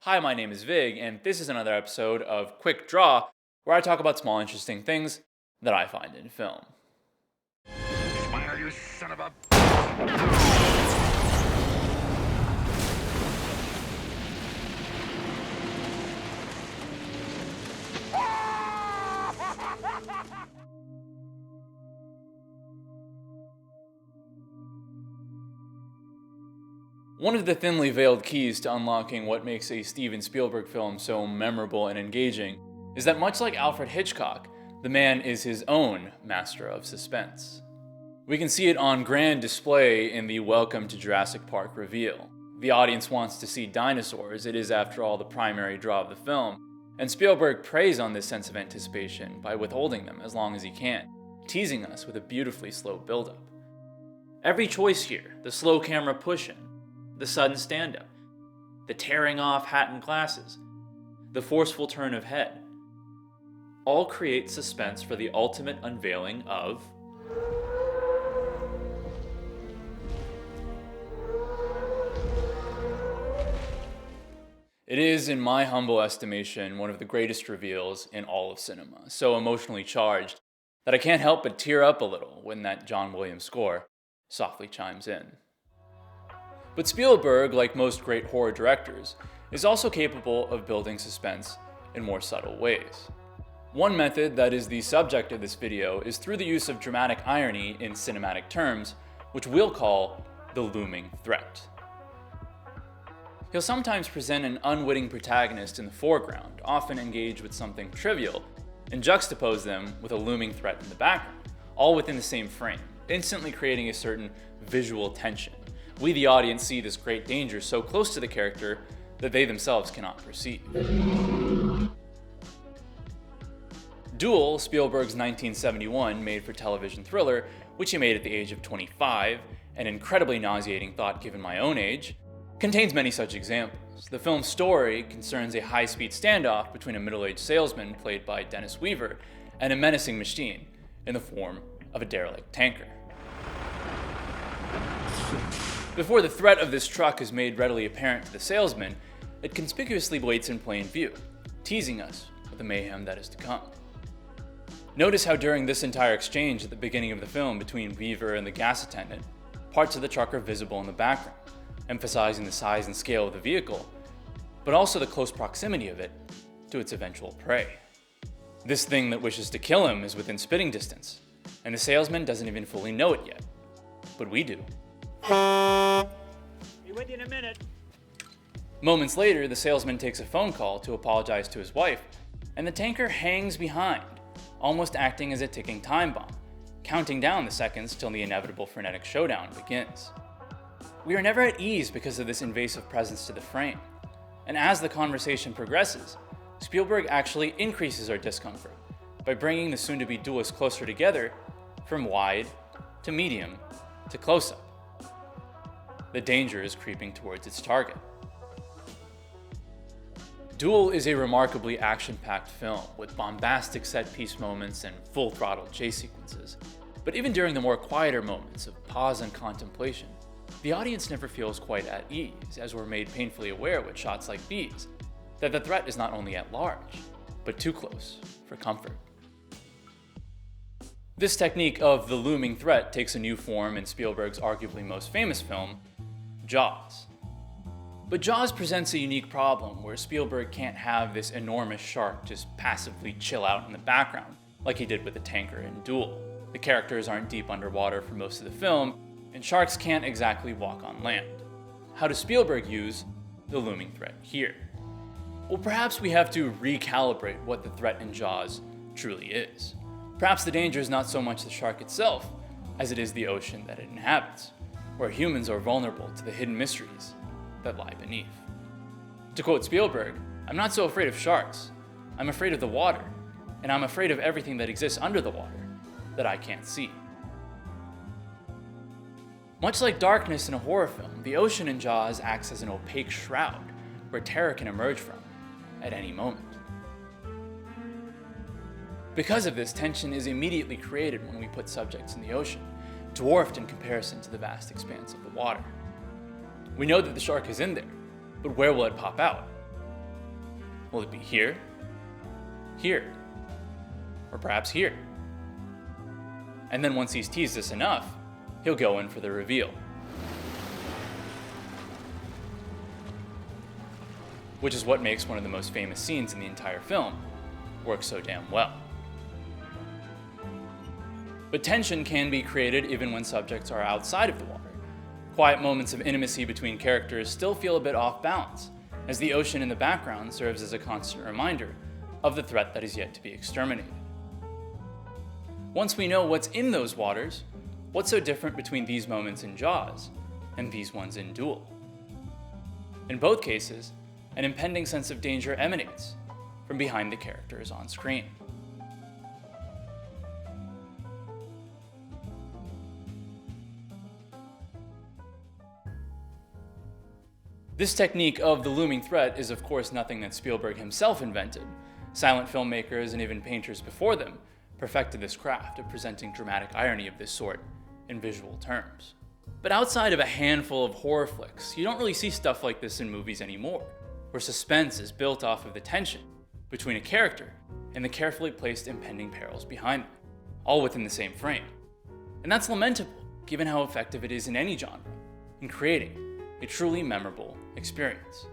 Hi, my name is Vig, and this is another episode of Quick Draw, where I talk about small, interesting things that I find in film. Smile, you son of a... One of the thinly veiled keys to unlocking what makes a Steven Spielberg film so memorable and engaging is that much like Alfred Hitchcock, the man is his own master of suspense. We can see it on grand display in the Welcome to Jurassic Park reveal. The audience wants to see dinosaurs, it is after all the primary draw of the film, and Spielberg preys on this sense of anticipation by withholding them as long as he can, teasing us with a beautifully slow buildup. Every choice here, the slow camera push-in, the sudden stand-up, the tearing off hat and glasses, the forceful turn of head, all create suspense for the ultimate unveiling of It is, in my humble estimation, one of the greatest reveals in all of cinema, so emotionally charged that I can't help but tear up a little when that John Williams score softly chimes in. But Spielberg, like most great horror directors, is also capable of building suspense in more subtle ways. One method that is the subject of this video is through the use of dramatic irony in cinematic terms, which we'll call the looming threat. He'll sometimes present an unwitting protagonist in the foreground, often engage with something trivial, and juxtapose them with a looming threat in the background, all within the same frame, instantly creating a certain visual tension. We, the audience, see this great danger so close to the character that they themselves cannot perceive. Duel, Spielberg's 1971 made-for-television thriller, which he made at the age of 25, an incredibly nauseating thought given my own age, contains many such examples. The film's story concerns a high-speed standoff between a middle-aged salesman, played by Dennis Weaver, and a menacing machine in the form of a derelict tanker. Before the threat of this truck is made readily apparent to the salesman, it conspicuously waits in plain view, teasing us with the mayhem that is to come. Notice how during this entire exchange at the beginning of the film between Weaver and the gas attendant, parts of the truck are visible in the background, emphasizing the size and scale of the vehicle, but also the close proximity of it to its eventual prey. This thing that wishes to kill him is within spitting distance, and the salesman doesn't even fully know it yet, but we do. Be with you in a minute. Moments later, the salesman takes a phone call to apologize to his wife, and the tanker hangs behind, almost acting as a ticking time bomb, counting down the seconds till the inevitable frenetic showdown begins. We are never at ease because of this invasive presence to the frame, and as the conversation progresses, Spielberg actually increases our discomfort by bringing the soon-to-be duelists closer together from wide to medium to close-up. The danger is creeping towards its target. Duel is a remarkably action-packed film with bombastic set-piece moments and full-throttle chase sequences. But even during the more quieter moments of pause and contemplation, the audience never feels quite at ease, as we're made painfully aware with shots like these, that the threat is not only at large, but too close for comfort. This technique of the looming threat takes a new form in Spielberg's arguably most famous film, Jaws. But Jaws presents a unique problem where Spielberg can't have this enormous shark just passively chill out in the background, like he did with the tanker in Duel. The characters aren't deep underwater for most of the film, and sharks can't exactly walk on land. How does Spielberg use the looming threat here? Well, perhaps we have to recalibrate what the threat in Jaws truly is. Perhaps the danger is not so much the shark itself, as it is the ocean that it inhabits, where humans are vulnerable to the hidden mysteries that lie beneath. To quote Spielberg, "I'm not so afraid of sharks. I'm afraid of the water, and I'm afraid of everything that exists under the water that I can't see." Much like darkness in a horror film, the ocean in Jaws acts as an opaque shroud where terror can emerge from at any moment. Because of this, tension is immediately created when we put subjects in the ocean, dwarfed in comparison to the vast expanse of the water. We know that the shark is in there, but where will it pop out? Will it be here? Here? Or perhaps here? And then once he's teased us enough, he'll go in for the reveal. Which is what makes one of the most famous scenes in the entire film work so damn well. But tension can be created even when subjects are outside of the water. Quiet moments of intimacy between characters still feel a bit off balance, as the ocean in the background serves as a constant reminder of the threat that is yet to be exterminated. Once we know what's in those waters, what's so different between these moments in Jaws and these ones in Duel? In both cases, an impending sense of danger emanates from behind the characters on screen. This technique of the looming threat is of course nothing that Spielberg himself invented. Silent filmmakers and even painters before them perfected this craft of presenting dramatic irony of this sort in visual terms. But outside of a handful of horror flicks, you don't really see stuff like this in movies anymore, where suspense is built off of the tension between a character and the carefully placed impending perils behind them, all within the same frame. And that's lamentable, given how effective it is in any genre, in creating a truly memorable experience.